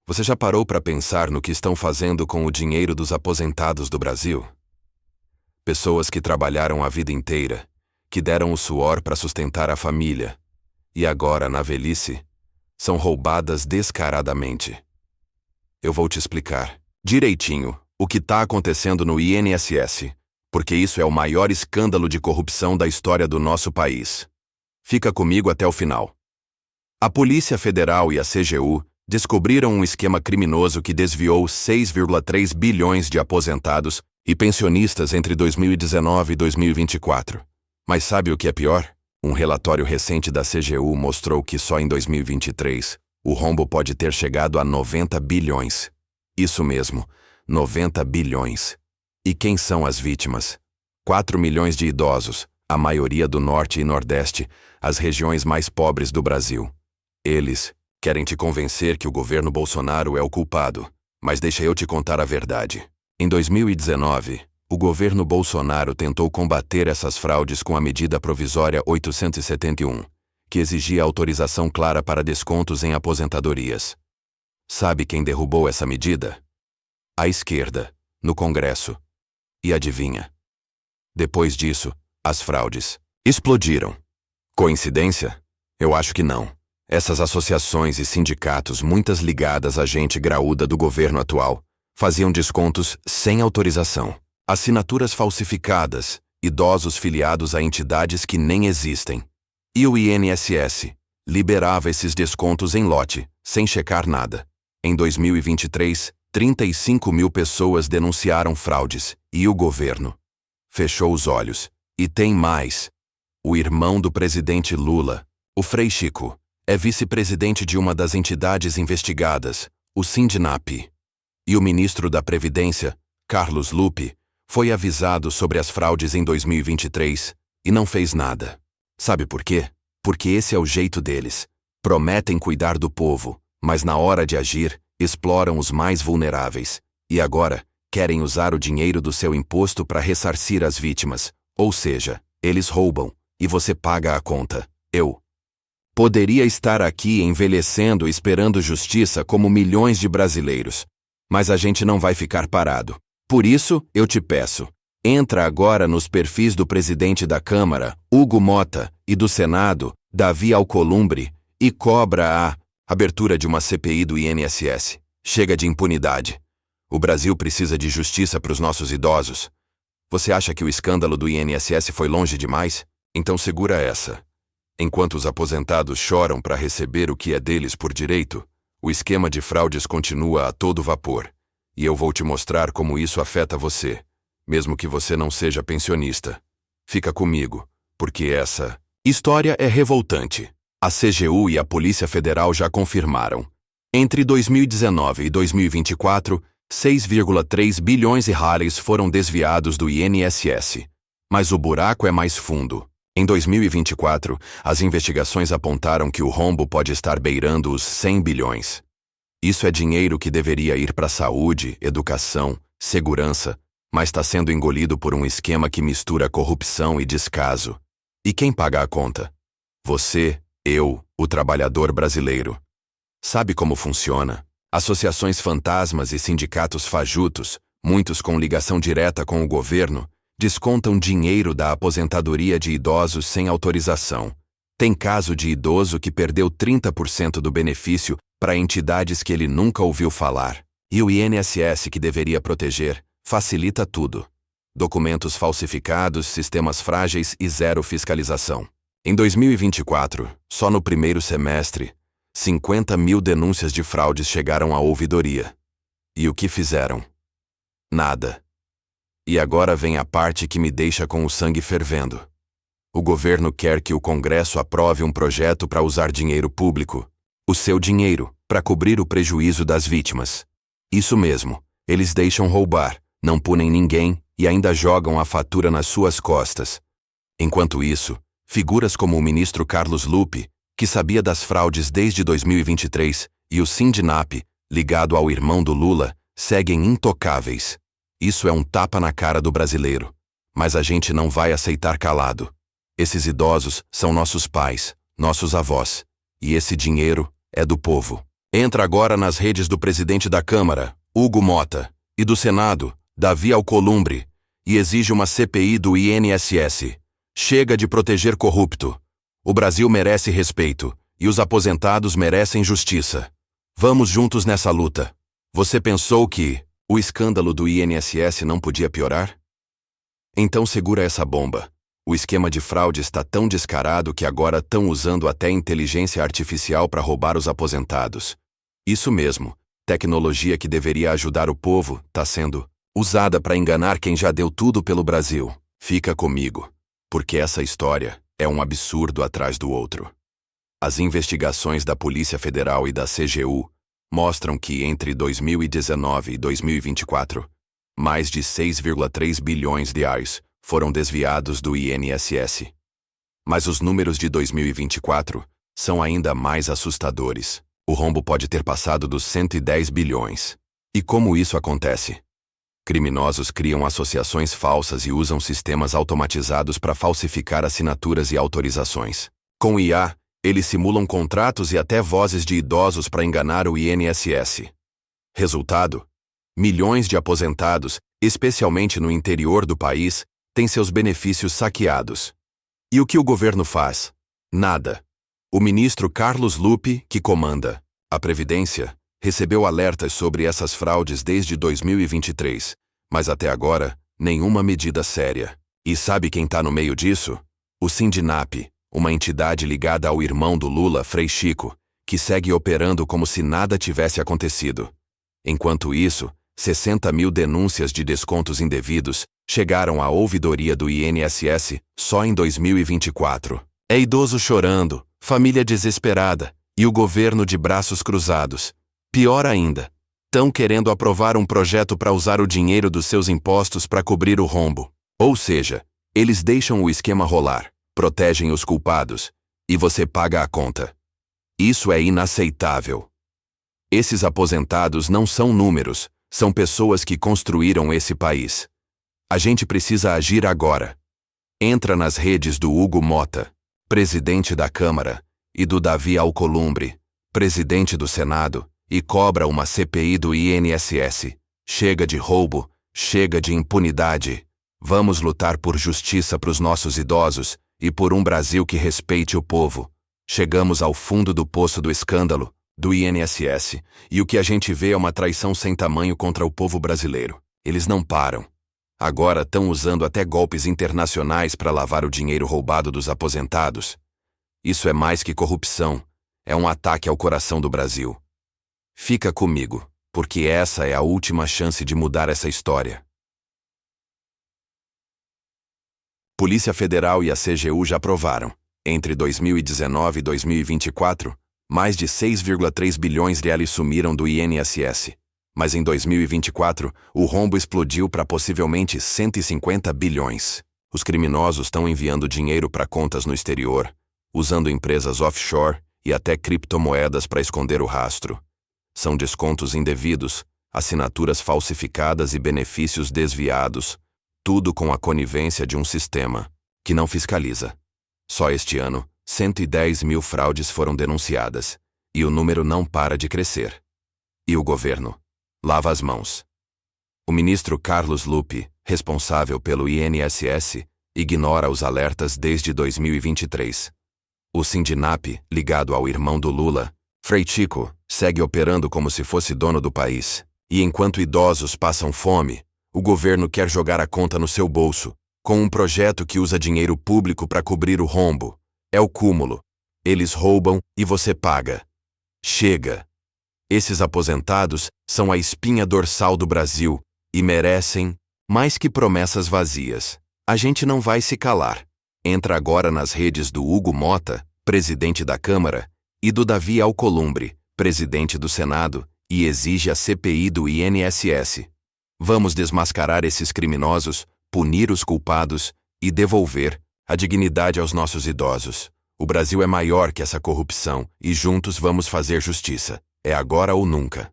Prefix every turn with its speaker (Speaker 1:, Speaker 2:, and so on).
Speaker 1: Você já parou para pensar no que estão fazendo com o dinheiro dos aposentados do Brasil? Pessoas que trabalharam a vida inteira, que deram o suor para sustentar a família, e agora, na velhice, são roubadas descaradamente. Eu vou te explicar direitinho o que está acontecendo no INSS, porque isso é o maior escândalo de corrupção da história do nosso país. Fica comigo até o final. A Polícia Federal e a CGU descobriram um esquema criminoso que desviou 6,3 bilhões de aposentados e pensionistas entre 2019 e 2024. Mas sabe o que é pior? Um relatório recente da CGU mostrou que só em 2023 o rombo pode ter chegado a 90 bilhões. Isso mesmo, 90 bilhões. E quem são as vítimas? 4 milhões de idosos, a maioria do Norte e Nordeste, as regiões mais pobres do Brasil. Eles querem te convencer que o governo Bolsonaro é o culpado, mas deixa eu te contar a verdade. Em 2019, o governo Bolsonaro tentou combater essas fraudes com a medida provisória 871, que exigia autorização clara para descontos em aposentadorias. Sabe quem derrubou essa medida? A esquerda, no Congresso. E adivinha? Depois disso, as fraudes explodiram. Coincidência? Eu acho que não. Essas associações e sindicatos, muitas ligadas à gente graúda do governo atual, faziam descontos sem autorização, assinaturas falsificadas, idosos filiados a entidades que nem existem. E o INSS liberava esses descontos em lote, sem checar nada. Em 2023, 35 mil pessoas denunciaram fraudes, e o governo fechou os olhos. E tem mais. O irmão do presidente Lula, o Frei Chico, é vice-presidente de uma das entidades investigadas, o Sindinap. E o ministro da Previdência, Carlos Lupe, foi avisado sobre as fraudes em 2023 e não fez nada. Sabe por quê? Porque esse é o jeito deles. Prometem cuidar do povo, mas na hora de agir, exploram os mais vulneráveis. E agora, querem usar o dinheiro do seu imposto para ressarcir as vítimas. Ou seja, eles roubam, e você paga a conta. Eu poderia estar aqui envelhecendo esperando justiça como milhões de brasileiros. Mas a gente não vai ficar parado. Por isso, eu te peço, entra agora nos perfis do presidente da Câmara, Hugo Mota, e do Senado, Davi Alcolumbre, e cobra a abertura de uma CPI do INSS. Chega de impunidade. O Brasil precisa de justiça para os nossos idosos. Você acha que o escândalo do INSS foi longe demais? Então segura essa. Enquanto os aposentados choram para receber o que é deles por direito, o esquema de fraudes continua a todo vapor. E eu vou te mostrar como isso afeta você, mesmo que você não seja pensionista. Fica comigo, porque essa história é revoltante. A CGU e a Polícia Federal já confirmaram. Entre 2019 e 2024, 6,3 bilhões de reais foram desviados do INSS. Mas o buraco é mais fundo. Em 2024, as investigações apontaram que o rombo pode estar beirando os 100 bilhões. Isso é dinheiro que deveria ir para saúde, educação, segurança, mas está sendo engolido por um esquema que mistura corrupção e descaso. E quem paga a conta? Você, eu, o trabalhador brasileiro. Sabe como funciona? Associações fantasmas e sindicatos fajutos, muitos com ligação direta com o governo, descontam dinheiro da aposentadoria de idosos sem autorização. Tem caso de idoso que perdeu 30% do benefício para entidades que ele nunca ouviu falar. E o INSS, que deveria proteger, facilita tudo. Documentos falsificados, sistemas frágeis e zero fiscalização. Em 2024, só no primeiro semestre, 50 mil denúncias de fraudes chegaram à ouvidoria. E o que fizeram? Nada. E agora vem a parte que me deixa com o sangue fervendo. O governo quer que o Congresso aprove um projeto para usar dinheiro público, o seu dinheiro, para cobrir o prejuízo das vítimas. Isso mesmo, eles deixam roubar, não punem ninguém e ainda jogam a fatura nas suas costas. Enquanto isso, figuras como o ministro Carlos Lupe, que sabia das fraudes desde 2023, e o Sindinap, ligado ao irmão do Lula, seguem intocáveis. Isso é um tapa na cara do brasileiro. Mas a gente não vai aceitar calado. Esses idosos são nossos pais, nossos avós. E esse dinheiro é do povo. Entra agora nas redes do presidente da Câmara, Hugo Motta, e do Senado, Davi Alcolumbre, e exige uma CPI do INSS. Chega de proteger corrupto. O Brasil merece respeito, e os aposentados merecem justiça. Vamos juntos nessa luta. Você pensou que o escândalo do INSS não podia piorar? Então segura essa bomba. O esquema de fraude está tão descarado que agora estão usando até inteligência artificial para roubar os aposentados. Isso mesmo, tecnologia que deveria ajudar o povo está sendo usada para enganar quem já deu tudo pelo Brasil. Fica comigo, porque essa história é um absurdo atrás do outro. As investigações da Polícia Federal e da CGU mostram que entre 2019 e 2024, mais de 6,3 bilhões de reais foram desviados do INSS. Mas os números de 2024 são ainda mais assustadores. O rombo pode ter passado dos 110 bilhões. E como isso acontece? Criminosos criam associações falsas e usam sistemas automatizados para falsificar assinaturas e autorizações. Com IA, eles simulam contratos e até vozes de idosos para enganar o INSS. Resultado? Milhões de aposentados, especialmente no interior do país, têm seus benefícios saqueados. E o que o governo faz? Nada. O ministro Carlos Lupe, que comanda a Previdência, recebeu alertas sobre essas fraudes desde 2023, mas até agora, nenhuma medida séria. E sabe quem está no meio disso? O Sindinap, uma entidade ligada ao irmão do Lula, Frei Chico, que segue operando como se nada tivesse acontecido. Enquanto isso, 60 mil denúncias de descontos indevidos chegaram à ouvidoria do INSS só em 2024. É idoso chorando, família desesperada e o governo de braços cruzados. Pior ainda, estão querendo aprovar um projeto para usar o dinheiro dos seus impostos para cobrir o rombo. Ou seja, eles deixam o esquema rolar, protegem os culpados, e você paga a conta. Isso é inaceitável. Esses aposentados não são números, são pessoas que construíram esse país. A gente precisa agir agora. Entra nas redes do Hugo Motta, presidente da Câmara, e do Davi Alcolumbre, presidente do Senado, e cobra uma CPI do INSS. Chega de roubo, chega de impunidade. Vamos lutar por justiça para os nossos idosos e por um Brasil que respeite o povo. Chegamos ao fundo do poço do escândalo do INSS, e o que a gente vê é uma traição sem tamanho contra o povo brasileiro. Eles não param. Agora estão usando até golpes internacionais para lavar o dinheiro roubado dos aposentados. Isso é mais que corrupção, é um ataque ao coração do Brasil. Fica comigo, porque essa é a última chance de mudar essa história. Polícia Federal e a CGU já provaram, entre 2019 e 2024, mais de 6,3 bilhões de reais sumiram do INSS. Mas em 2024, o rombo explodiu para possivelmente 150 bilhões. Os criminosos estão enviando dinheiro para contas no exterior, usando empresas offshore e até criptomoedas para esconder o rastro. São descontos indevidos, assinaturas falsificadas e benefícios desviados, tudo com a conivência de um sistema que não fiscaliza. Só este ano, 110 mil fraudes foram denunciadas, e o número não para de crescer. E o governo? Lava as mãos. O ministro Carlos Lupe, responsável pelo INSS, ignora os alertas desde 2023. O Sindinap, ligado ao irmão do Lula, Frei Chico, segue operando como se fosse dono do país. E enquanto idosos passam fome, o governo quer jogar a conta no seu bolso, com um projeto que usa dinheiro público para cobrir o rombo. É o cúmulo. Eles roubam e você paga. Chega. Esses aposentados são a espinha dorsal do Brasil e merecem mais que promessas vazias. A gente não vai se calar. Entra agora nas redes do Hugo Motta, presidente da Câmara, e do Davi Alcolumbre, presidente do Senado, e exige a CPI do INSS. Vamos desmascarar esses criminosos, punir os culpados e devolver a dignidade aos nossos idosos. O Brasil é maior que essa corrupção e juntos vamos fazer justiça. É agora ou nunca.